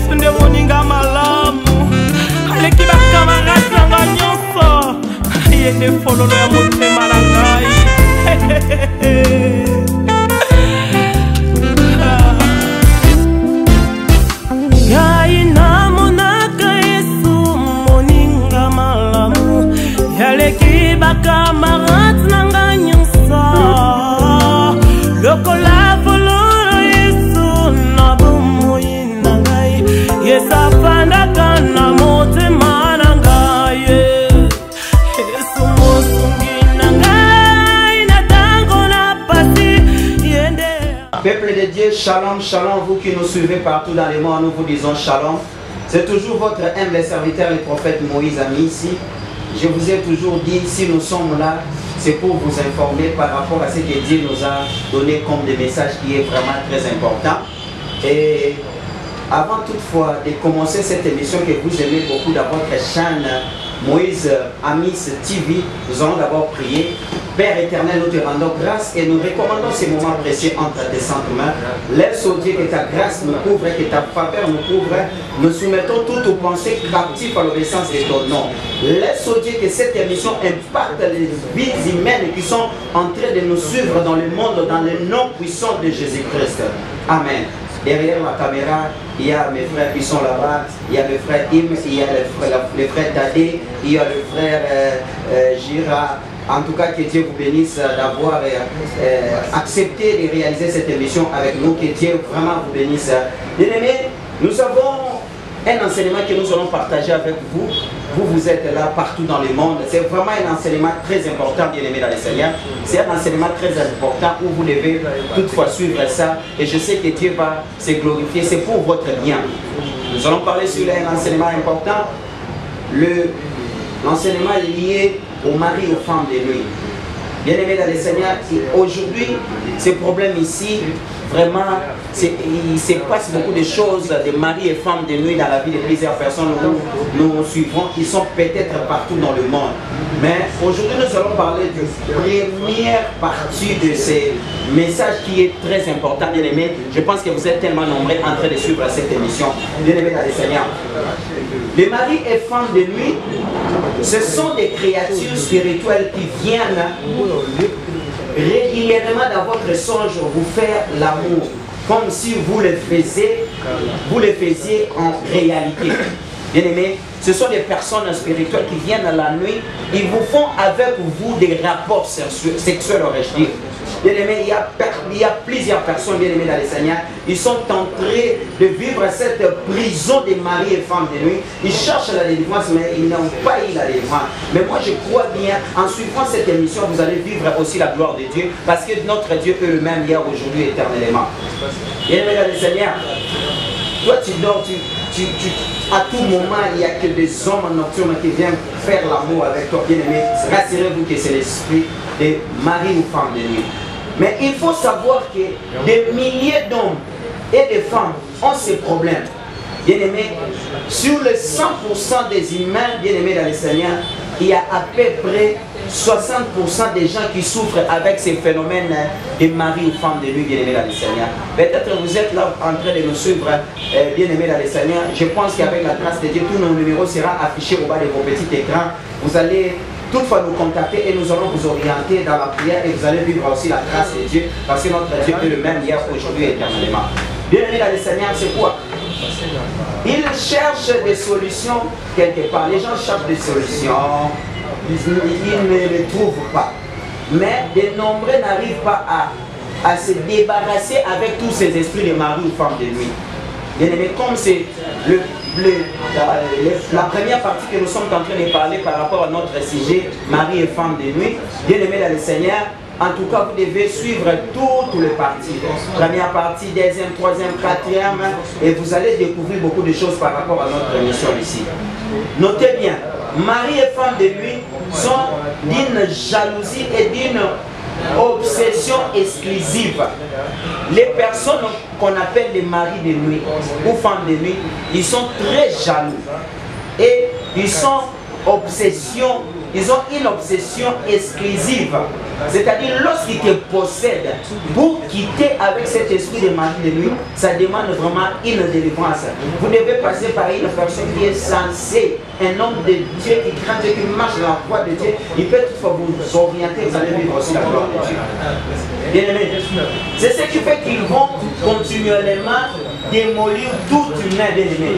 Sunde moninga malamu aleki bakamarade nanga nyonso yende fololo ya motema na ngai ngai namonaka Yesu moninga malamu aleki bakamarade nanga nyonso lokola fololo Yesu na bomoi Yesa fandaka na motema na ngai Yesu mosungi na ngai na tango na pasi yende. Peuple de Dieu, shalom, shalom, vous qui nous suivez partout dans le monde, nous vous disons shalom. C'est toujours votre humble serviteur, le prophète Moïse Ami ici. Je vous ai toujours dit, si nous sommes là, c'est pour vous informer par rapport à ce que Dieu nous a donné comme des messages qui est vraiment très important. Et avant toutefois de commencer cette émission que vous aimez beaucoup dans votre chaîne Moïse Amis TV, nous allons d'abord prier. Père éternel, nous te rendons grâce et nous recommandons ces moments précieux entre tes saintes mains. Laisse au Dieu que ta grâce nous couvre, que ta faveur nous couvre. Nous soumettons toutes nos pensées captives à l'obéissance de ton nom. Laisse au Dieu que cette émission impacte les vies humaines qui sont en train de nous suivre dans le monde, dans le nom puissant de Jésus-Christ. Amen. Derrière la caméra, il y a mes frères qui sont là-bas, il y a le frère Im, il y a le frère Tadé, il y a le frère Gira. En tout cas, que Dieu vous bénisse d'avoir accepté de réaliser cette émission avec nous, que Dieu vraiment vous bénisse. Bien-aimés, nous avons un enseignement que nous allons partager avec vous. Vous êtes là partout dans le monde. C'est vraiment un enseignement très important, bien-aimés dans le Seigneur. C'est un enseignement très important où vous devez toutefois suivre ça. Et je sais que Dieu va se glorifier. C'est pour votre bien. Nous allons parler sur un enseignement important. L'enseignement lié au mari et aux femmes de nuit. Bien-aimés dans le Seigneur, aujourd'hui, ce problème ici, vraiment, il se passe beaucoup de choses, de maris et femmes de nuit dans la vie de plusieurs personnes où nous suivons, qui sont peut-être partout dans le monde. Mais aujourd'hui, nous allons parler de la première partie de ces messages qui est très important, bien-aimés. Je pense que vous êtes tellement nombreux en train de suivre cette émission. Bien-aimés dans le Seigneur. Les maris et femmes de nuit, ce sont des créatures spirituelles qui viennent régulièrement dans votre songe vous faire l'amour, comme si vous le faisiez en réalité. Bien-aimés, ce sont des personnes spirituelles qui viennent la nuit, ils vous font avec vous des rapports sexuels, aurais-je dit. Bien-aimés, il y a plusieurs personnes, bien-aimés dans le Seigneur, ils sont en train de vivre cette prison des maris et femmes de nuit. Ils cherchent la délivrance, mais ils n'ont pas eu la délivrance. Mais moi, je crois bien, en suivant cette émission, vous allez vivre aussi la gloire de Dieu, parce que notre Dieu est le même hier, aujourd'hui, éternellement. Bien-aimés dans le Seigneur, toi, tu dors, à tout moment, il n'y a que des hommes nocturnes qui viennent faire l'amour avec toi, bien-aimés. Rassurez-vous que c'est l'esprit des maris ou femmes de nuit. Mais il faut savoir que des milliers d'hommes et de femmes ont ces problèmes. Bien-aimés, sur les 100% des humains, bien-aimés dans le Seigneur, il y a à peu près 60% des gens qui souffrent avec ces phénomènes de mari ou femme de nuit, bien-aimés dans le Seigneur. Peut-être vous êtes là en train de nous suivre, bien-aimés dans le Seigneur. Je pense qu'avec la grâce de Dieu, tous nos numéros seront affichés au bas de vos petits écrans. Vous allez toutefois nous contacter et nous allons vous orienter dans la prière et vous allez vivre aussi la grâce de Dieu, parce que notre Dieu est le même hier, aujourd'hui et éternellement. Bien-aimés dans le Seigneur, c'est quoi? Ils cherchent des solutions quelque part. Les gens cherchent des solutions, ils ne les trouvent pas. Mais de nombreux n'arrivent pas à se débarrasser avec tous ces esprits de mari ou femme de nuit. Bien-aimés, comme c'est la première partie que nous sommes en train de parler par rapport à notre sujet, mari et femme de nuit, bien-aimés dans le Seigneur, en tout cas, vous devez suivre toutes les parties. Première partie, deuxième, troisième, quatrième, et vous allez découvrir beaucoup de choses par rapport à notre émission ici. Notez bien, mari et femme de nuit sont d'une jalousie et d'une obsession exclusive. Les personnes qu'on appelle les maris de nuit ou femmes de nuit, ils sont très jaloux et ils sont obsession ils ont une obsession exclusive. C'est-à-dire, lorsqu'ils te possèdent, pour quitter avec cet esprit de mari de nuit, ça demande vraiment une délivrance. Vous devez passer par une personne qui est censée, un homme de Dieu qui craint Dieu, qui marche dans la voie de Dieu. Il peut toutefois vous orienter, vous allez vivre aussi la gloire de Dieu. Bien aimé, c'est ce qui fait qu'ils vont continuellement démolir toute humain, bien aimé.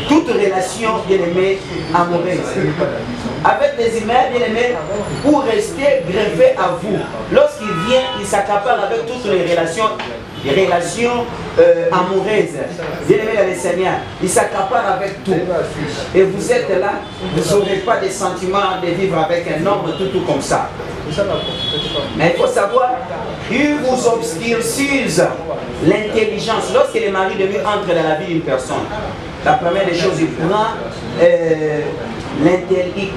Toute relation, bien aimé, amoureuse. Avec des humains, bien aimés, pour rester greffé à vous. Lorsqu'il vient, il s'accapare avec toutes les relations amoureuses. Bien aimé dans le Seigneur, il s'accapare avec tout. Et vous êtes là, vous n'aurez pas de sentiment de vivre avec un homme tout comme ça. Mais il faut savoir, il vous obscurcise l'intelligence. Lorsque le mari de nuit entre dans la vie d'une personne, la première des choses, il prend il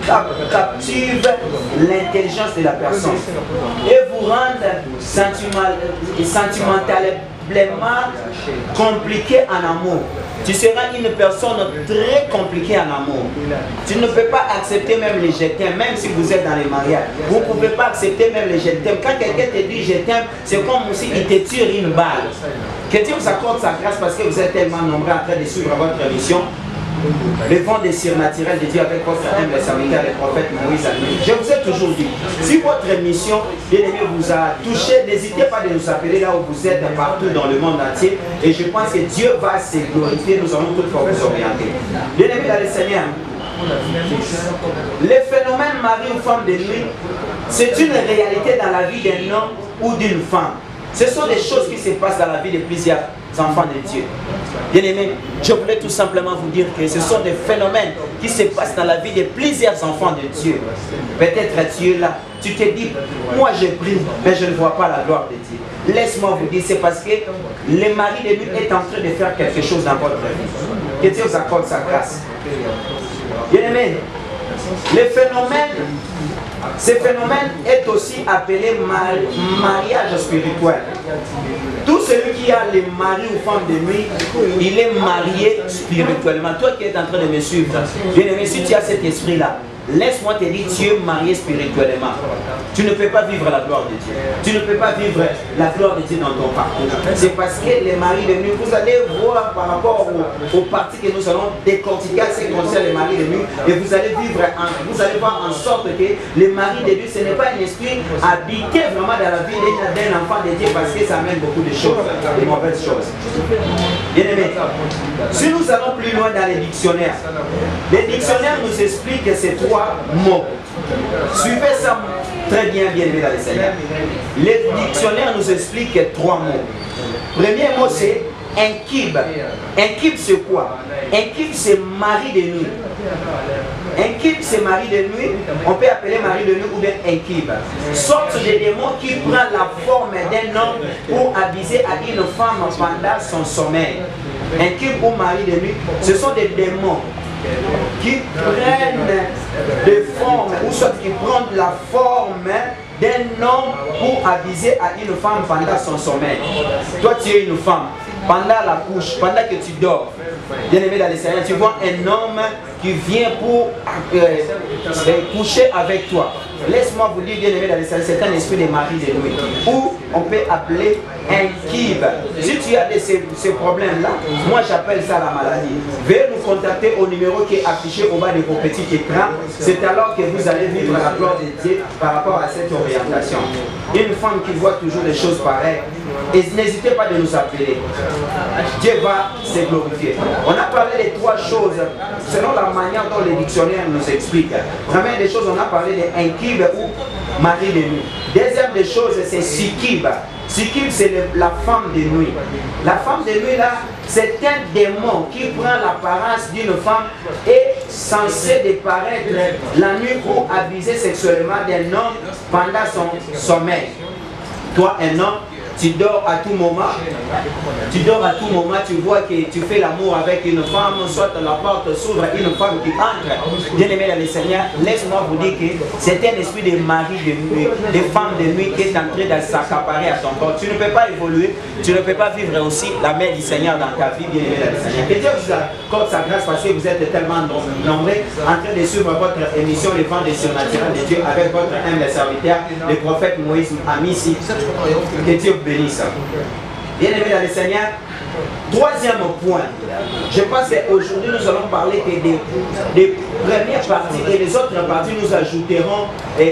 captive l'intelligence de la personne et vous rend sentimentalement compliqué en amour. Tu seras une personne très compliquée en amour. Tu ne peux pas accepter même les je t'aime, même si vous êtes dans les mariages. Vous ne pouvez pas accepter même les je t'aime. Quand quelqu'un te dit je t'aime, c'est comme si il te tire une balle. Que Dieu vous accorde sa grâce parce que vous êtes tellement nombreux en train de suivre votre mission. Le vent des surnaturels de Dieu avec votre humble serviteur, le prophète Moïse. Je vous ai toujours dit, si votre mission, bien aimé, vous a touché, n'hésitez pas de nous appeler là où vous êtes, partout dans le monde entier. Et je pense que Dieu va se glorifier, nous allons toutefois vous orienter. Bien aimé dans le Seigneur, le phénomène mari ou femme de nuit, c'est une réalité dans la vie d'un homme ou d'une femme. Ce sont des choses qui se passent dans la vie de plusieurs enfants de Dieu. Bien aimé, je voulais tout simplement vous dire que ce sont des phénomènes qui se passent dans la vie de plusieurs enfants de Dieu. Peut-être tu es là, tu te dis, moi je prie, mais je ne vois pas la gloire de Dieu. Laisse-moi vous dire, c'est parce que le mari de lui est en train de faire quelque chose dans votre vie. Que Dieu vous accorde sa grâce. Bien aimé, le phénomène, ce phénomène est aussi appelé mariage spirituel. Tout celui qui a le mari ou femme de nuit, il est marié spirituellement. Toi qui es en train de me suivre, bien aimé, si tu as cet esprit-là, laisse-moi te dire, tu es marié spirituellement. Tu ne peux pas vivre la gloire de Dieu. Tu ne peux pas vivre la gloire de Dieu dans ton parcours. C'est parce que les maris de nuit, vous allez voir par rapport aux parties que nous allons décortiquer ce qui concerne les maris de nuit, et vous allez vivre, vous allez voir en sorte que les maris de nuit, ce n'est pas un esprit habité vraiment dans la vie d'un enfant de Dieu, parce que ça amène beaucoup de choses, de mauvaises choses. Bien aimé, si nous allons plus loin dans les dictionnaires nous expliquent que c'est trois mots. Suivez ça très bien, bien aimé dans les Seigneur. Les dictionnaires nous expliquent trois mots. Premier mot, c'est incube. Incube, c'est quoi? Incube, c'est mari de nuit. Incube, c'est mari de nuit. On peut appeler mari de nuit ou bien incube. Sorte de démon qui prend la forme d'un homme pour abuser à une femme pendant son sommeil. Incube ou mari de nuit, ce sont des démons qui prennent des formes, ou soit qui prennent la forme d'un homme pour abuser à une femme pendant son sommeil. Toi, tu es une femme. Pendant la couche, pendant que tu dors, bien aimé dans les Seigneurs, tu vois un homme qui vient pour coucher avec toi. Laisse-moi vous dire, bien aimé dans les Seigneurs, c'est un esprit de mari de nuit, ou on peut appeler incube. Si tu as ces problèmes-là, moi j'appelle ça la maladie. Veuillez nous contacter au numéro qui est affiché au bas de vos petits écrans. C'est alors que vous allez vivre la gloire de Dieu par rapport à cette orientation. Une femme qui voit toujours des choses pareilles, et n'hésitez pas de nous appeler. Dieu va se glorifier. On a parlé de trois choses selon la manière dont les dictionnaires nous expliquent. Première des choses, on a parlé de incube ou mari de nuit. Deuxième des choses, c'est succube. Succube, c'est la femme de nuit. La femme de nuit, là, c'est un démon qui prend l'apparence d'une femme et censé de paraître la nuit pour abuser sexuellement d'un homme pendant son sommeil. Toi, un homme, tu dors à tout moment, tu vois que tu fais l'amour avec une femme, soit la porte s'ouvre, une femme qui entre. Bien aimé dans le Seigneur, laisse-moi vous dire que c'est un esprit de mari de nuit, de femme de nuit qui est en train de s'accaparer à ton corps. Tu ne peux pas évoluer, tu ne peux pas vivre aussi la main du Seigneur dans ta vie, bien aimé dans le Seigneur. Que Dieu vous accorde sa grâce parce que vous êtes tellement nombreux en train de suivre votre émission Les Vents des Surnaturels de Dieu avec votre humble serviteur, le prophète Moïse Amissi. Que Dieu vous bénisse. Bien aimé dans le Seigneur, troisième point, je pense qu'aujourd'hui nous allons parler des premières parties et les autres parties nous ajouterons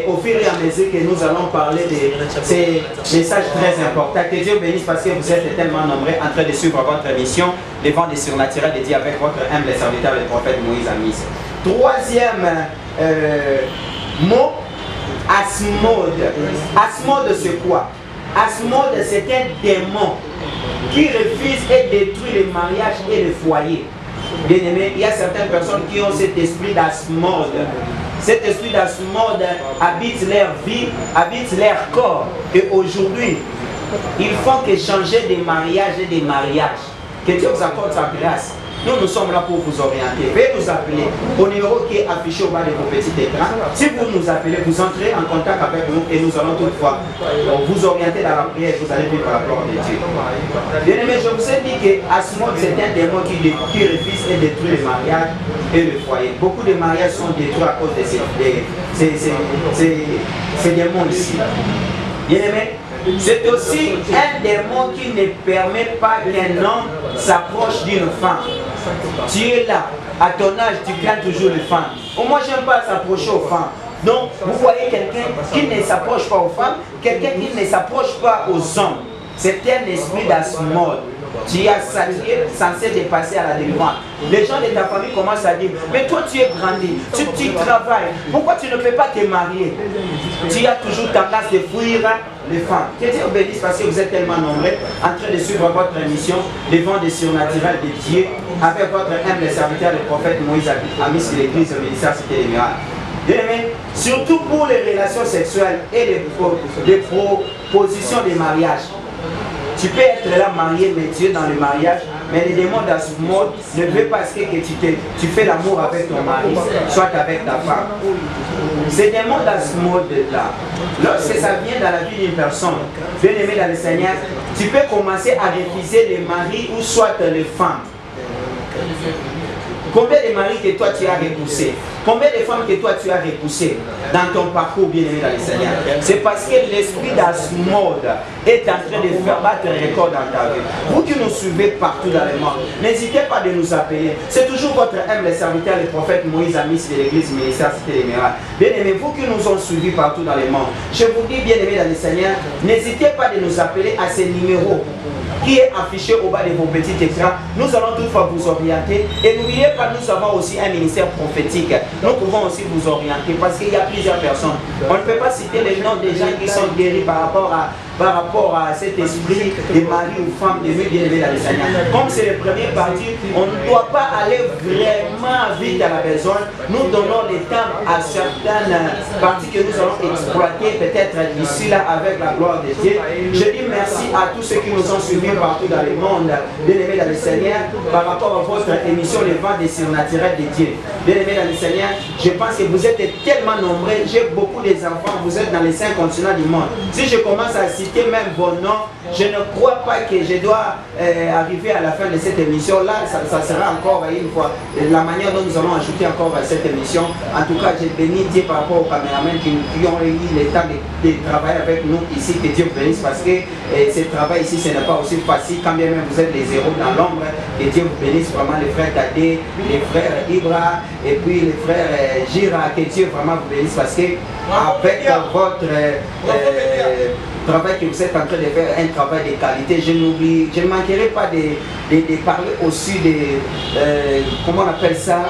au fur et à mesure que nous allons parler de ces messages très importants. Que Dieu bénisse parce que vous êtes tellement nombreux en train de suivre votre mission, les vents des surnaturels de Dieu avec votre humble serviteur, le prophète Moïse Amissi. Troisième mot, Asmode. Asmode c'est quoi? Asmode c'est un démon qui refuse et détruit le mariage et le foyer. Bien aimé, il y a certaines personnes qui ont cet esprit d'Asmode. Cet esprit d'Asmode habite leur vie, habite leur corps. Et aujourd'hui, ils font que changer des mariages et des mariages. Que Dieu vous accorde sa grâce. Nous sommes là pour vous orienter. Veuillez nous appeler au numéro qui est affiché au bas de vos petits écrans. Si vous nous appelez, vous entrez en contact avec nous et nous allons toutefois vous orienter dans la prière et vous allez vivre la gloire de Dieu. Bien aimé, je vous ai dit que Asmode c'est un démon qui refuse et détruit le mariage et le foyer. Beaucoup de mariages sont détruits à cause de ces démons ici. Bien aimé, c'est aussi un démon qui ne permet pas qu'un homme s'approche d'une femme. Tu es là, à ton âge, tu crains toujours les femmes. Moi, je n'aime pas s'approcher aux femmes. Donc, vous voyez quelqu'un qui ne s'approche pas aux femmes, quelqu'un qui ne s'approche pas aux hommes. C'est un esprit d'Asmode. Tu es censé dépasser à la délivrance. Les gens de ta famille commencent à dire, mais toi tu es grandi, tu travailles, pourquoi tu ne peux pas te marier? Tu as toujours tendance de fuir les femmes. Que Dieu vous bénisse parce que vous êtes tellement nombreux en train de suivre votre émission, Les Vents des Surnaturels de Dieu, avec votre humble serviteur, le prophète Moïse Amissi de l'église au ministère Cité des Miracles. Bien aimé, surtout pour les relations sexuelles et les propositions de mariage. Tu peux être là marié, mais tu es dans le mariage, mais le démon d'Asmode ne veut pas que tu fais l'amour avec ton mari, soit avec ta femme. Ce démon d'Asmode là, lorsque ça vient dans la vie d'une personne, bien aimé dans le Seigneur, tu peux commencer à refuser les maris ou soit les femmes. Combien de maris que toi tu as repoussé? Combien de femmes que toi tu as repoussé dans ton parcours bien aimé dans le Seigneur? C'est parce que l'esprit d'Asmode est en train de faire battre un record dans ta vie. Vous qui nous suivez partout dans le monde, n'hésitez pas de nous appeler. C'est toujours votre humble serviteur, le prophète Moïse Amissi de l'église ministère Cité des Miracles. Bien aimé, vous qui nous ont suivis partout dans le monde, je vous dis bien aimé dans le Seigneur, n'hésitez pas de nous appeler à ces numéros qui est affiché au bas de vos petits écrans. Nous allons toutefois vous orienter. Et n'oubliez pas, nous avons aussi un ministère prophétique. Nous pouvons aussi vous orienter parce qu'il y a plusieurs personnes. On ne peut pas citer les noms des gens qui sont guéris par rapport à cet esprit de mari ou femme de vie bien aimé dans le Seigneur. Comme c'est le premier parti, on ne doit pas aller vraiment vite à la besogne. Nous donnons le temps à certaines parties que nous allons exploiter peut-être ici là avec la gloire de Dieu. Je dis merci à tous ceux qui nous ont suivis partout dans le monde, bien aimé dans le Seigneur, par rapport à votre émission Les Vents des Surnaturels de Dieu. Bien aimé dans le Seigneur, je pense que vous êtes tellement nombreux, j'ai beaucoup d'enfants, vous êtes dans les 5 continents du monde. Si je commence à citer même vos noms, je ne crois pas que je dois arriver à la fin de cette émission. Là, ça sera encore une fois la manière dont nous allons ajouter encore à cette émission. En tout cas, j'ai béni Dieu par rapport aux caméramans qui ont eu le temps de travailler avec nous ici. Que Dieu vous bénisse parce que ce travail ici, ce n'est pas aussi facile quand bien même vous êtes les héros dans l'ombre. Que Dieu vous bénisse vraiment les frères Tadé, les frères Ibra et puis les frères Gira. Que Dieu vraiment vous bénisse parce que avec votre travail que vous êtes en train de faire, un travail de qualité, je ne manquerai pas de parler aussi de, comment on appelle ça,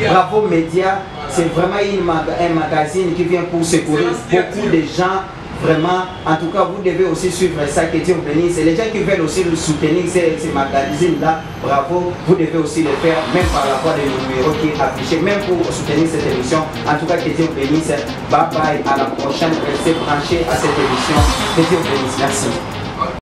Bravo Média. C'est vraiment un magazine qui vient pour secourir beaucoup de gens. Vraiment, en tout cas, vous devez aussi suivre ça, que Dieu vous bénisse. Et les gens qui veulent aussi le soutenir, ces magazines-là, bravo, vous devez aussi le faire, même par la voie des numéros qui est affiché, même pour soutenir cette émission. En tout cas, que Dieu vous bénisse. Bye bye, à la prochaine. Restez branchés à cette émission. Que Dieu vous bénisse. Merci.